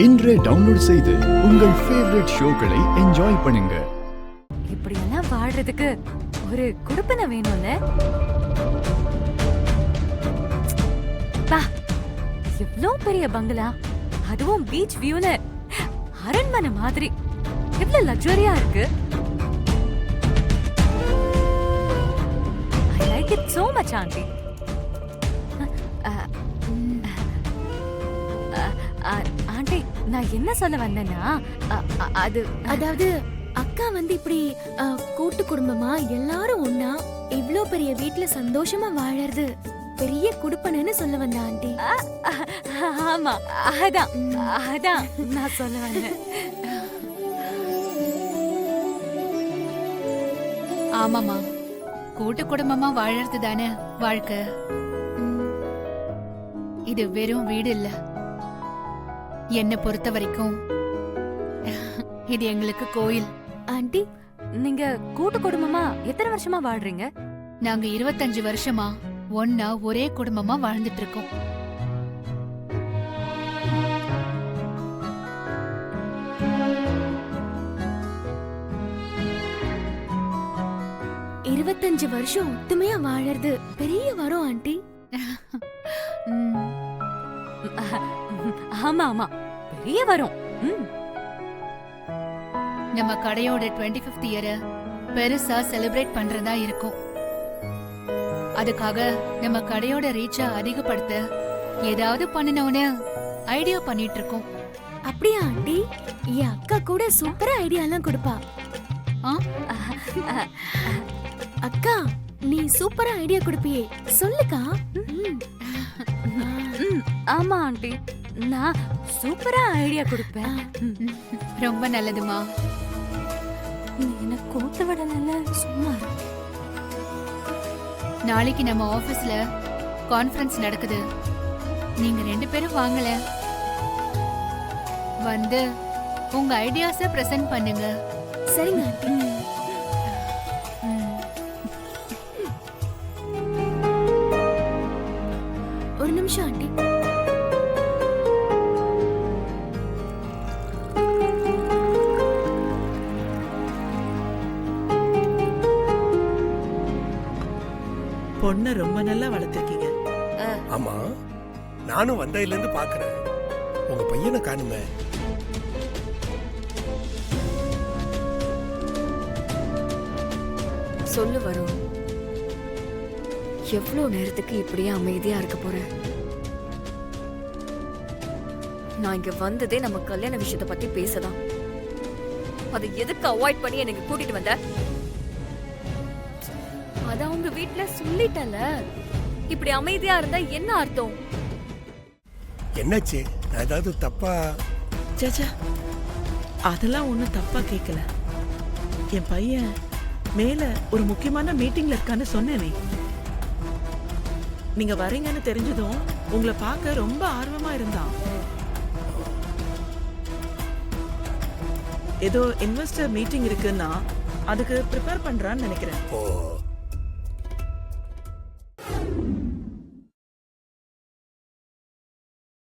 இன்றே டவுன்லோட் செய்து உங்கள் ஃபேவரட் ஷோக்களை என்ஜாய் பண்ணுங்க. இப்படி எல்லாம் வாழ்றதுக்கு ஒரு குடுப்பனை வேணும்ல. பா, எவ்வளோ பெரிய பங்களா, அதுவும் பீச் வியூல, அரண்மனை மாதிரி எவ்வளவு லக்ஸரியா இருக்கு. I like it so much, aunty. Aunty, நான் என்ன சொல்ல வந்தேன்னா, அதாவது அக்கா இப்படி கூட்டு குடும்பமா எல்லாரும் ஒண்ணா இவ்ளோ பெரிய வீட்ல சந்தோஷமா வாழறது பெரிய குடுப்பனைன்னு சொல்ல வந்தேன் ஆண்டி. ஆமா, அதான் நான் சொல்ல வந்தேன். ஆமாமா, கூட்டு குடும்பமா வாழறது தானே வாழ்க்கை. இது வெறும் வீடு இல்ல. என்ன பொறுத்த வரைக்கும் இது எங்களுக்கு கோயில். ஆண்டி, நீங்க கூட்டு குடும்பமா எத்தனை வருஷமா வாழ்றீங்க? நாங்க 25 வருஷமா ஒன்னா ஒரே குடும்பமா வாழ்ந்துட்டு இருக்கோம். வருஷம் ஒத்துமையா வாழறது பெரிய வரம் ஆண்டி. ஆமா, பெரிய வரும். நம்ம கடையோட 25th இயரை பெருசா செலிப்ரேட் பண்றதா இருக்கும். அதுக்காக நம்ம கடையோட ரீச்சை அதிகப்படுத்த ஏதாவது பண்ணணும்னு ஐடியா பண்ணிட்டு இருக்கோம். அப்படியா ஆண்டி? என் அக்கா கூட சூப்பரா ஐடியா எல்லாம் கொடுப்பா. அக்கா, நீ சூப்பரா ஐடியா கொடுப்பியே, சொல்லுக்கா. ஆமா ஆண்டி, நான் சூப்பரா ஐடியா கொடுப்பேன். ரொம்ப நல்லதுமா. நீ என்ன கூட்ட விடல, சும்மா. நாளைக்கு நம்ம ஆபீஸ்ல கான்ஃபரன்ஸ் நடக்குது. நீங்க 2 பேரும் வாங்கல, வந்து உங்க ஐடியாஸ பிரசன்ட் பண்ணுங்க. சரிங்க ஆண்டி. ஒரு நிமிஷம் ஆண்டி. பொண்ண ரொம்ப நல்லா வளர்த்திருக்கீங்க. ஆமா, நானும் வந்ததுல இருந்து பாக்குறேன். உங்க பையனை காணுமே. சொல்லு வரும், எவ்வளவு நேரத்துக்கு இப்படியே அமைதியா இருக்க போற? நான் இங்க வந்ததே நம்ம கல்யாண விஷயத்த பத்தி பேசதான். அதை எதுக்கு அவாய்ட் பண்ணி எனக்கு கூட்டிட்டு வந்த? அத உங்க வீட்டுல சொல்லிட்டல. இப்படி அமைதியா இருந்தா என்ன அர்த்தம்? என்னாச்சு? நான் ஏதாவது தப்பா? சேச்சா, அதெல்லாம் ஒண்ணும் தப்பா கேட்கல. என் பையன் மேல ஒரு முக்கியமான மீட்டிங்ல இருக்கான்னு சொன்னேனே. நீங்க வரீங்கன்னு தெரிஞ்சதும் உங்களை பார்க்க ரொம்ப ஆர்வமா இருந்தான். ஏதோ இன்வெஸ்டர் மீட்டிங் இருக்குன்னா அதுக்கு ப்ரிப்பேர் பண்றான்னு நினைக்கிறேன். ஓ,